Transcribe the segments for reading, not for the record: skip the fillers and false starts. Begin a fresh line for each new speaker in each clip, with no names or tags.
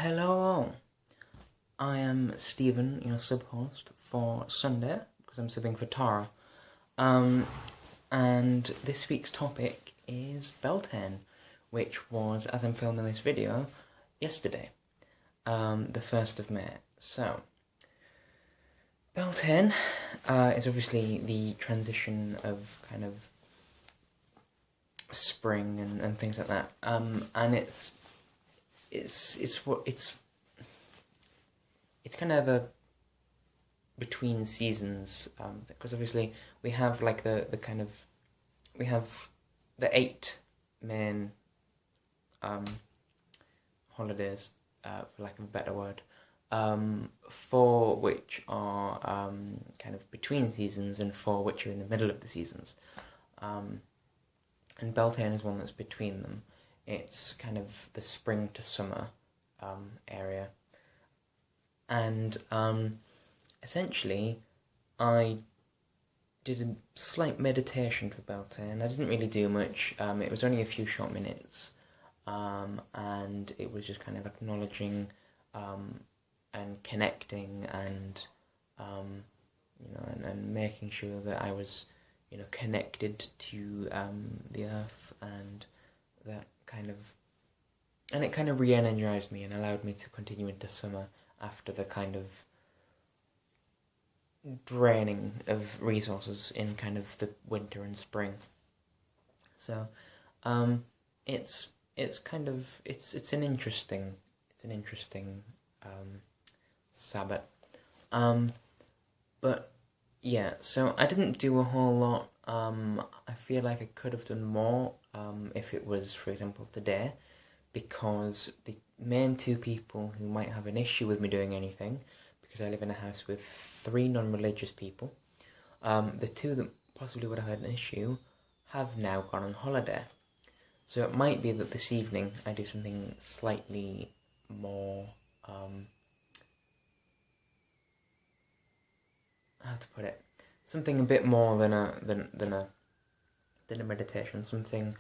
Hello all, I am Stephen, your sub-host for Sunday, because I'm subbing for Tara, and this week's topic is Beltane, which was, as I'm filming this video, yesterday, the 1st of May. So, Beltane is obviously the transition of kind of spring and things like that, and it's kind of a between seasons, because obviously we have like we have the 8 main holidays, for lack of a better word, 4 which are kind of between seasons and 4 which are in the middle of the seasons, and Beltane is one that's between them. It's kind of the spring to summer area. And essentially, I did a slight meditation for Beltane. I didn't really do much. It was only a few short minutes. And it was just kind of acknowledging and connecting and, and making sure that I was, connected to the earth, and that it kind of re-energized me and allowed me to continue into summer after the kind of draining of resources in kind of the winter and spring. So, it's an interesting Sabbath. But yeah, so I didn't do a whole lot. I feel like I could have done more if it was, for example, today, because the main 2 people who might have an issue with me doing anything, because I live in a house with 3 non-religious people, the 2 that possibly would have had an issue have now gone on holiday. So it might be that this evening I do something slightly more, how to put it, something a bit more than a meditation, something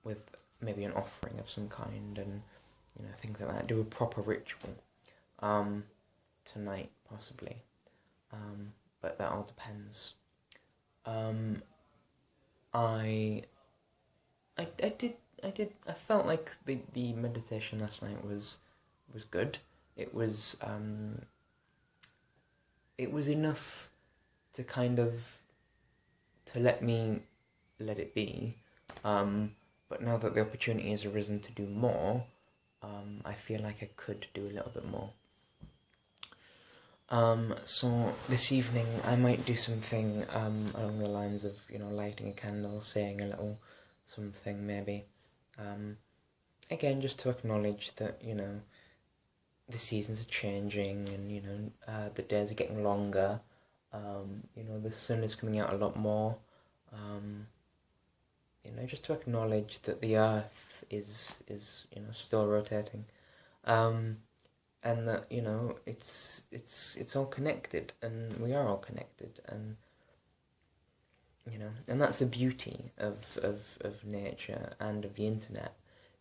with maybe an offering of some kind, and things like that. Do a proper ritual tonight, possibly, but that all depends. I felt like the meditation last night was good. It was enough to kind of let it be, but now that the opportunity has arisen to do more, I feel like I could do a little bit more. So this evening I might do something along the lines of, lighting a candle, saying a little something maybe. Again, just to acknowledge that, the seasons are changing, and, the days are getting longer. The sun is coming out a lot more. Just to acknowledge that the earth is still rotating, and that it's all connected, and we are all connected, and and that's the beauty of nature and of the internet.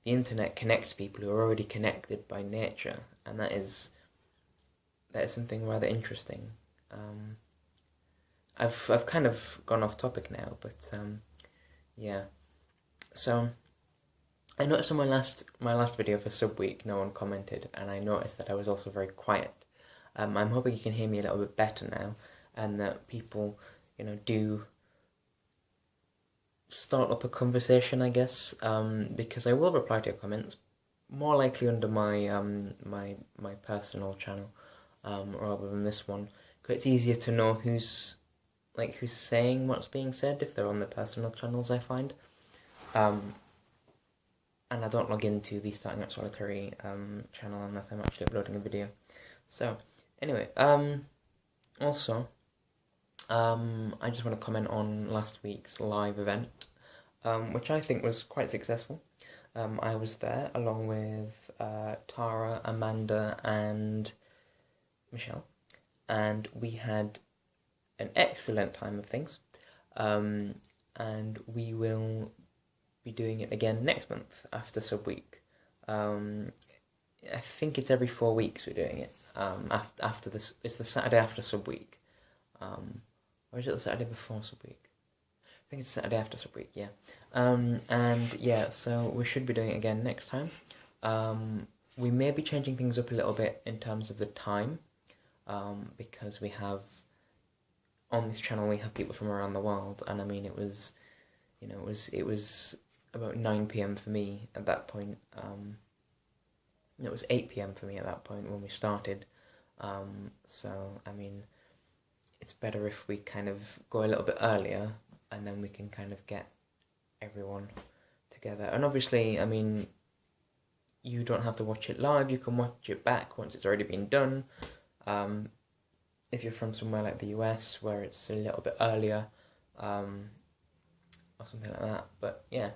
The internet connects people who are already connected by nature, and that is something rather interesting. I've kind of gone off topic now, but yeah. So I noticed on my last video for sub week, no one commented, and I noticed that I was also very quiet. I'm hoping you can hear me a little bit better now, and that people, do start up a conversation, I guess, because I will reply to your comments, more likely under my my personal channel, rather than this one, because it's easier to know who's saying what's being said if they're on the personal channels, I find. And I don't log into the Starting Out Solitary channel unless I'm actually uploading a video. So, anyway, also, I just want to comment on last week's live event, which I think was quite successful. I was there along with Tara, Amanda, and Michele, and we had an excellent time of things, and we will be doing it again next month after sub week. I think it's every 4 weeks we're doing it. After this, it's the Saturday after sub week. Or is it the Saturday before sub week? I think it's Saturday after sub week, yeah. And yeah, so we should be doing it again next time. We may be changing things up a little bit in terms of the time, because we have, on this channel, we have people from around the world, and I mean, it was about 9 PM for me at that point. It was 8 PM for me at that point when we started. So, I mean, it's better if we kind of go a little bit earlier, and then we can kind of get everyone together. And obviously, I mean, you don't have to watch it live, you can watch it back once it's already been done. If you're from somewhere like the US, where it's a little bit earlier, or something like that. But yeah,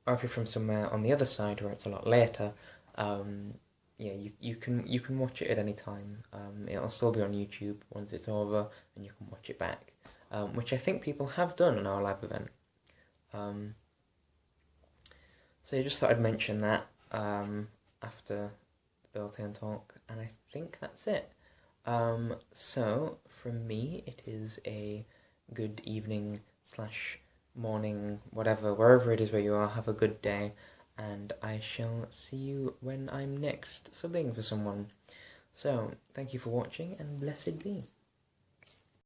or if you're from somewhere on the other side where it's a lot later, yeah, you can watch it at any time. It'll still be on YouTube once it's over, and you can watch it back, which I think people have done on our live event. So I just thought I'd mention that after the Beltane talk, and I think that's it. So from me, it is a good evening / morning, whatever, wherever it is where you are. Have a good day, and I shall see you when I'm next subbing for someone. So, thank you for watching, and blessed be.